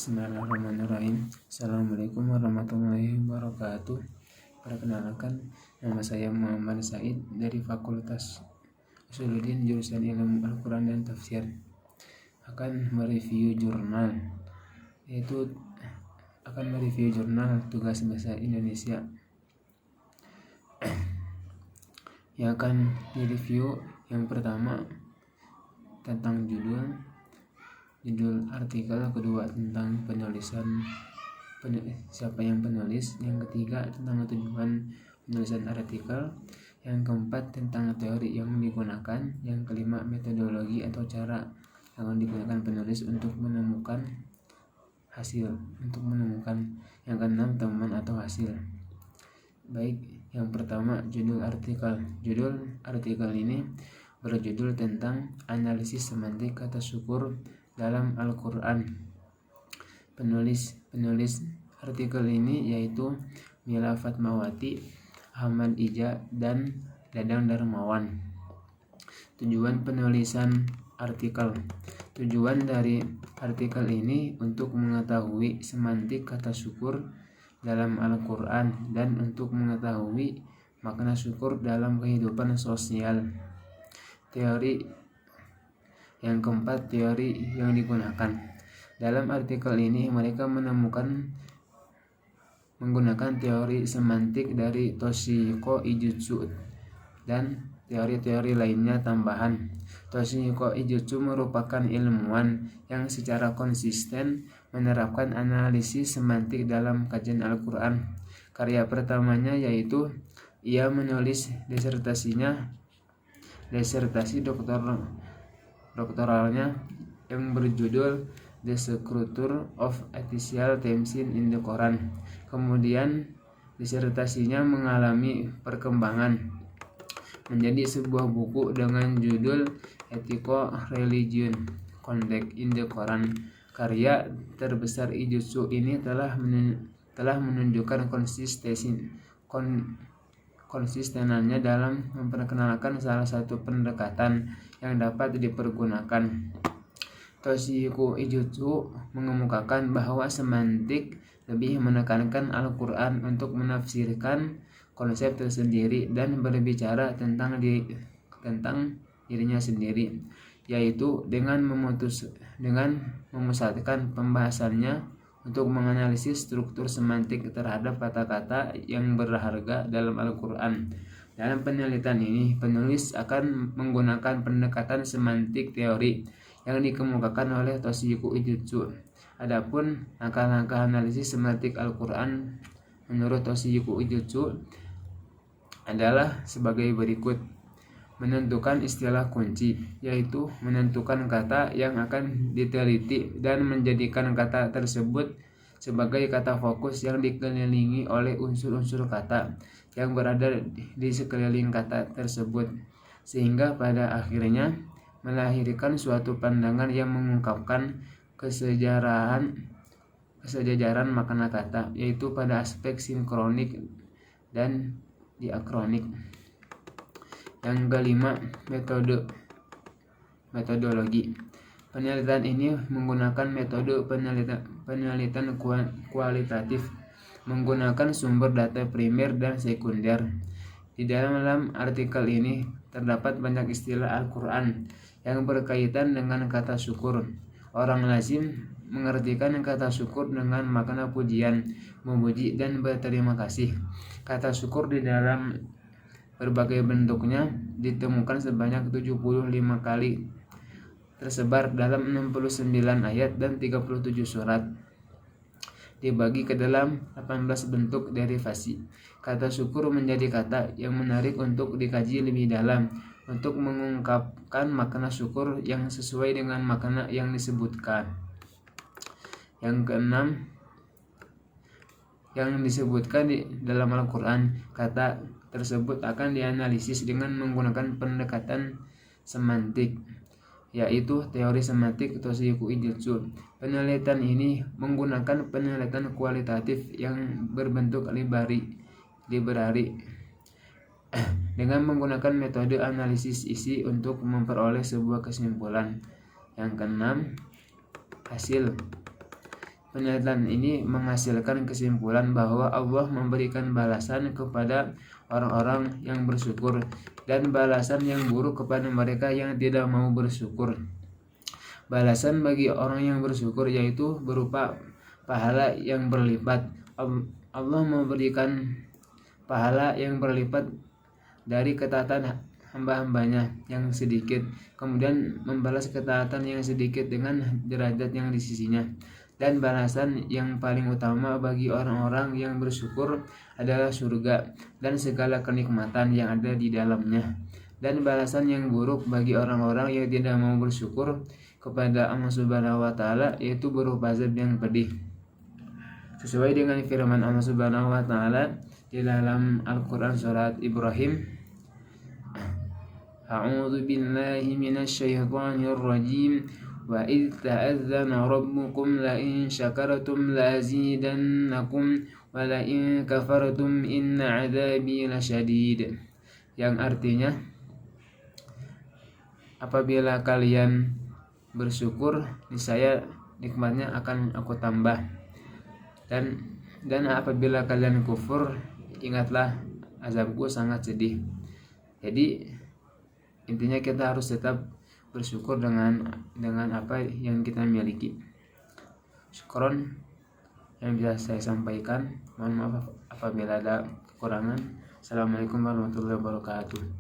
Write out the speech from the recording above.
Bismillahirrahmanirrahim. Assalamualaikum warahmatullahi wabarakatuh. Perkenalkan, nama saya Muhammad Said dari Fakultas Usuluddin jurusan Ilmu Al-Quran dan Tafsir. Akan mereview jurnal tugas bahasa Indonesia yang akan direview. Yang pertama tentang judul artikel, kedua tentang siapa yang penulis, yang ketiga tentang tujuan penulisan artikel, yang keempat tentang teori yang digunakan, yang kelima metodologi atau cara yang digunakan penulis untuk menemukan hasil, yang keenam temuan atau hasil. Baik, yang pertama judul artikel. Judul artikel ini berjudul tentang analisis semantik kata syukur dalam Al-Quran. Penulis artikel ini yaitu Mila Fatmawati, Ahmad Ija, dan Dadang Darmawan. Tujuan penulisan artikel. Tujuan dari artikel ini untuk mengetahui semantik kata syukur dalam Al-Quran dan untuk mengetahui makna syukur dalam kehidupan sosial. Teori. Yang keempat, teori yang digunakan. Dalam artikel ini mereka menggunakan teori semantik dari Toshihiko Ijutsu dan teori-teori lainnya tambahan. Toshihiko Ijutsu merupakan ilmuwan yang secara konsisten menerapkan analisis semantik dalam kajian Al-Quran. Karya pertamanya yaitu ia menulis disertasi doktoralnya yang berjudul The Structure of Artificial Tensing in the Quran. Kemudian disertasinya mengalami perkembangan menjadi sebuah buku dengan judul Ethical Religion Conduct in the Quran. Karya terbesar Ijutsu ini telah menunjukkan konsistenannya dalam memperkenalkan salah satu pendekatan yang dapat dipergunakan. Toshihiko Ijutsu mengemukakan bahwa semantik lebih menekankan Al-Quran untuk menafsirkan konsep tersendiri dan berbicara tentang dirinya sendiri, yaitu dengan memusatkan pembahasannya untuk menganalisis struktur semantik terhadap kata-kata yang berharga dalam Al-Quran. Dalam penelitian ini, penulis akan menggunakan pendekatan semantik teori yang dikemukakan oleh Toshihiko Ijutsu. Adapun langkah-langkah analisis semantik Al-Quran menurut Toshihiko Ijutsu adalah sebagai berikut. Menentukan istilah kunci, yaitu menentukan kata yang akan diteliti dan menjadikan kata tersebut sebagai kata fokus yang dikelilingi oleh unsur-unsur kata yang berada di sekeliling kata tersebut, sehingga pada akhirnya melahirkan suatu pandangan yang mengungkapkan kesejajaran makna kata, yaitu pada aspek sinkronik dan diakronik. Yang kelima, metodologi. Penelitian ini menggunakan metode penelitian kualitatif menggunakan sumber data primer dan sekunder. Di dalam artikel ini terdapat banyak istilah Al-Quran yang berkaitan dengan kata syukur. Orang lazim mengartikan kata syukur dengan makna pujian, memuji, dan berterima kasih. Kata syukur di dalam berbagai bentuknya ditemukan sebanyak 75 kali, tersebar dalam 69 ayat dan 37 surat, dibagi ke dalam 18 bentuk derivasi. Kata syukur menjadi kata yang menarik untuk dikaji lebih dalam untuk mengungkapkan makna syukur yang sesuai dengan makna yang disebutkan. Yang keenam, yang disebutkan di dalam Al-Quran, kata tersebut akan dianalisis dengan menggunakan pendekatan semantik, yaitu teori semantik Toshihiko Ijutsu. Penelitian ini menggunakan penelitian kualitatif yang berbentuk library dengan menggunakan metode analisis isi untuk memperoleh sebuah kesimpulan. Yang keenam, hasil. Penelitian ini menghasilkan kesimpulan bahwa Allah memberikan balasan kepada orang-orang yang bersyukur dan balasan yang buruk kepada mereka yang tidak mau bersyukur. Balasan bagi orang yang bersyukur yaitu berupa pahala yang berlipat. Allah memberikan pahala yang berlipat dari ketaatan hamba-hambanya yang sedikit, kemudian membalas ketaatan yang sedikit dengan derajat yang di sisinya. Dan balasan yang paling utama bagi orang-orang yang bersyukur adalah surga dan segala kenikmatan yang ada di dalamnya. Dan balasan yang buruk bagi orang-orang yang tidak mau bersyukur kepada Allah Subhanahu wa taala yaitu berupa azab yang pedih. Sesuai dengan firman Allah Subhanahu wa taala di dalam Al-Qur'an surat Ibrahim, A'udzu billahi minasyaitonir rajim. Wa idz ta'adzana rabbukum la in syakartum la azidannakum wa la in kafartum inna 'adzabi lasyadid. Yang artinya, apabila kalian bersyukur, niscaya nikmatnya akan aku tambah. Dan apabila kalian kufur, ingatlah azabku sangat sedih. Jadi intinya kita harus tetap bersyukur dengan apa yang kita miliki. Syukron yang bisa saya sampaikan. Mohon maaf apabila ada kekurangan. Assalamualaikum warahmatullahi wabarakatuh.